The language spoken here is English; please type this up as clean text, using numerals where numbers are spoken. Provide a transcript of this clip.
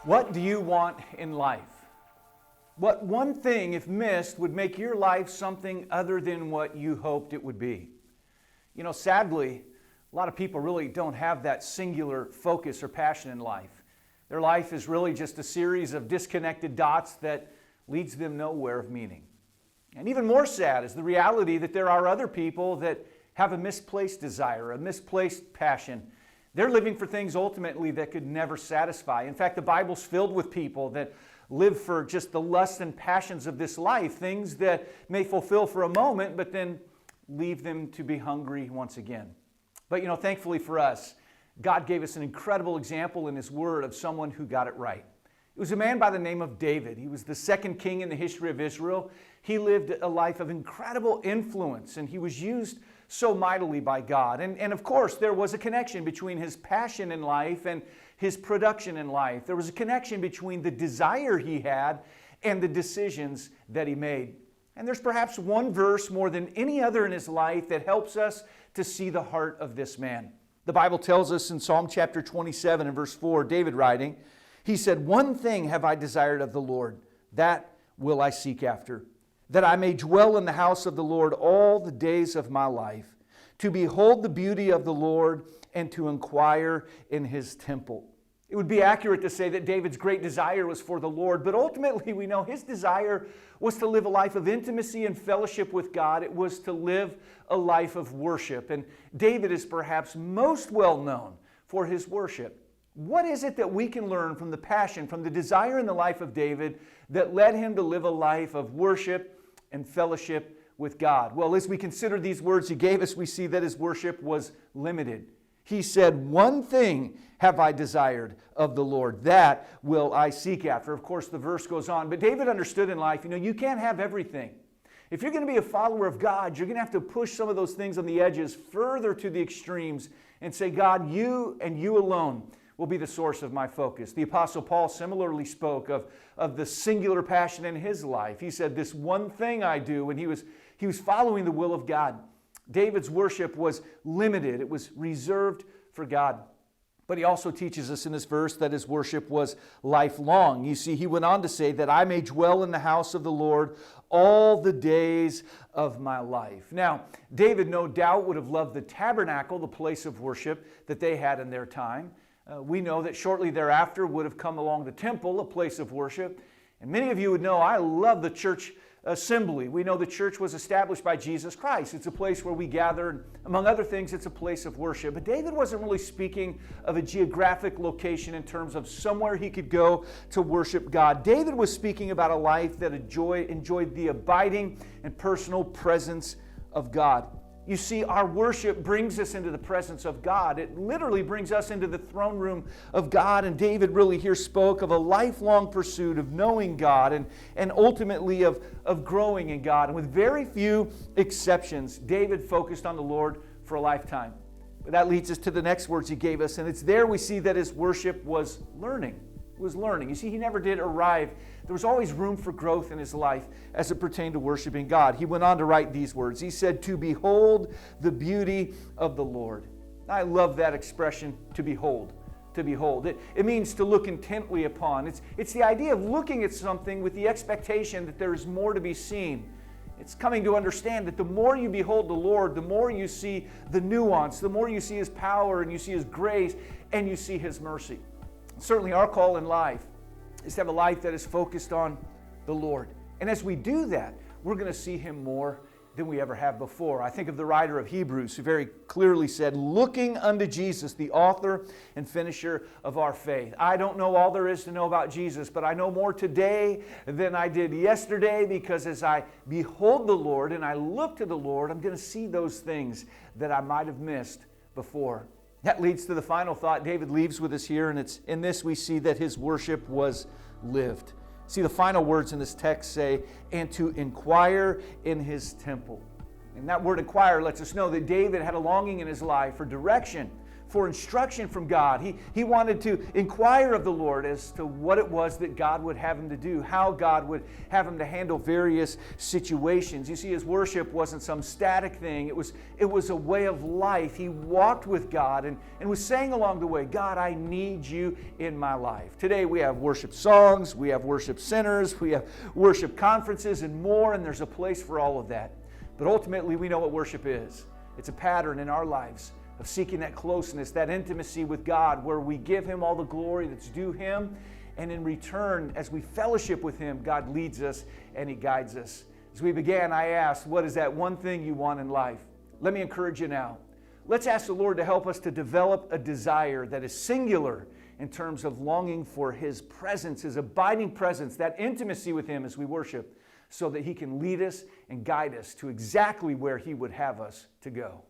What do you want in life? What one thing, if missed, would make your life something other than what you hoped it would be? You know, sadly, a lot of people really don't have that singular focus or passion in life. Their life is really just a series of disconnected dots that leads them nowhere of meaning. And even more sad is the reality that there are other people that have a misplaced desire, a misplaced passion. They're living for things ultimately that could never satisfy. In fact, the Bible's filled with people that live for just the lusts and passions of this life, things that may fulfill for a moment, but then leave them to be hungry once again. But you know, thankfully for us, God gave us an incredible example in His Word of someone who got it right. It was a man by the name of David. He was the second king in the history of Israel. He lived a life of incredible influence, and he was used so mightily by God. And of course, there was a connection between his passion in life and his production in life. There was a connection between the desire he had and the decisions that he made. And there's perhaps one verse more than any other in his life that helps us to see the heart of this man. The Bible tells us in Psalm chapter 27 and verse 4, David writing, he said, "One thing have I desired of the Lord, that will I seek after, that I may dwell in the house of the Lord all the days of my life, to behold the beauty of the Lord and to enquire in His temple." It would be accurate to say that David's great desire was for the Lord, but ultimately we know his desire was to live a life of intimacy and fellowship with God. It was to live a life of worship. And David is perhaps most well known for his worship. What is it that we can learn from the passion, from the desire in the life of David that led him to live a life of worship and fellowship with God? Well, as we consider these words he gave us, we see that his worship was limited. He said, "One thing have I desired of the Lord, that will I seek after." Of course, the verse goes on, but David understood in life, you can't have everything. If you're going to be a follower of God, you're going to have to push some of those things on the edges further to the extremes and say, "God, you and you alone will be the source of my focus." The Apostle Paul similarly spoke of the singular passion in his life. He said, "This one thing I do," when he was following the will of God. David's worship was limited. It was reserved for God. But he also teaches us in this verse that his worship was lifelong. You see, he went on to say that I may dwell in the house of the Lord all the days of my life. Now, David no doubt would have loved the tabernacle, the place of worship that they had in their time. We know that shortly thereafter would have come along the temple, a place of worship. And many of you would know I love the church assembly. We know the church was established by Jesus Christ. It's a place where we gather, and among other things, it's a place of worship. But David wasn't really speaking of a geographic location in terms of somewhere he could go to worship God. David was speaking about a life that enjoyed the abiding and personal presence of God. You see, our worship brings us into the presence of God. It literally brings us into the throne room of God. And David really here spoke of a lifelong pursuit of knowing God and ultimately of growing in God. And with very few exceptions, David focused on the Lord for a lifetime. But that leads us to the next words he gave us. And it's there we see that his worship was learning. You see, he never did arrive. There was always room for growth in his life as it pertained to worshiping God. He went on to write these words. He said, "To behold the beauty of the Lord." I love that expression, to behold. To behold. It means to look intently upon. It's the idea of looking at something with the expectation that there is more to be seen. It's coming to understand that the more you behold the Lord, the more you see the nuance, the more you see His power and you see His grace and you see His mercy. Certainly our call in life is to have a life that is focused on the Lord. And as we do that, we're going to see Him more than we ever have before. I think of the writer of Hebrews who very clearly said, "Looking unto Jesus, the author and finisher of our faith." I don't know all there is to know about Jesus, but I know more today than I did yesterday, because as I behold the Lord and I look to the Lord, I'm going to see those things that I might have missed before. That leads to the final thought David leaves with us here, and it's in this we see that his worship was lived. See, the final words in this text say, "and to enquire in His temple." And that word "inquire" lets us know that David had a longing in his life for direction, for instruction from God. He wanted to inquire of the Lord as to what it was that God would have him to do, how God would have him to handle various situations. You see, his worship wasn't some static thing. It was a way of life. He walked with God and was saying along the way, God, I need you in my life. Today we have worship songs, we have worship centers, we have worship conferences and more, and there's a place for all of that. But ultimately we know what worship is. It's a pattern in our lives of seeking that closeness, that intimacy with God, where we give him all the glory that's due him, and in return, as we fellowship with him, God leads us and he guides us. As we began, I asked, what is that one thing you want in life? Let me encourage you now. Let's ask the Lord to help us to develop a desire that is singular in terms of longing for his presence, his abiding presence, that intimacy with him as we worship, so that he can lead us and guide us to exactly where he would have us to go.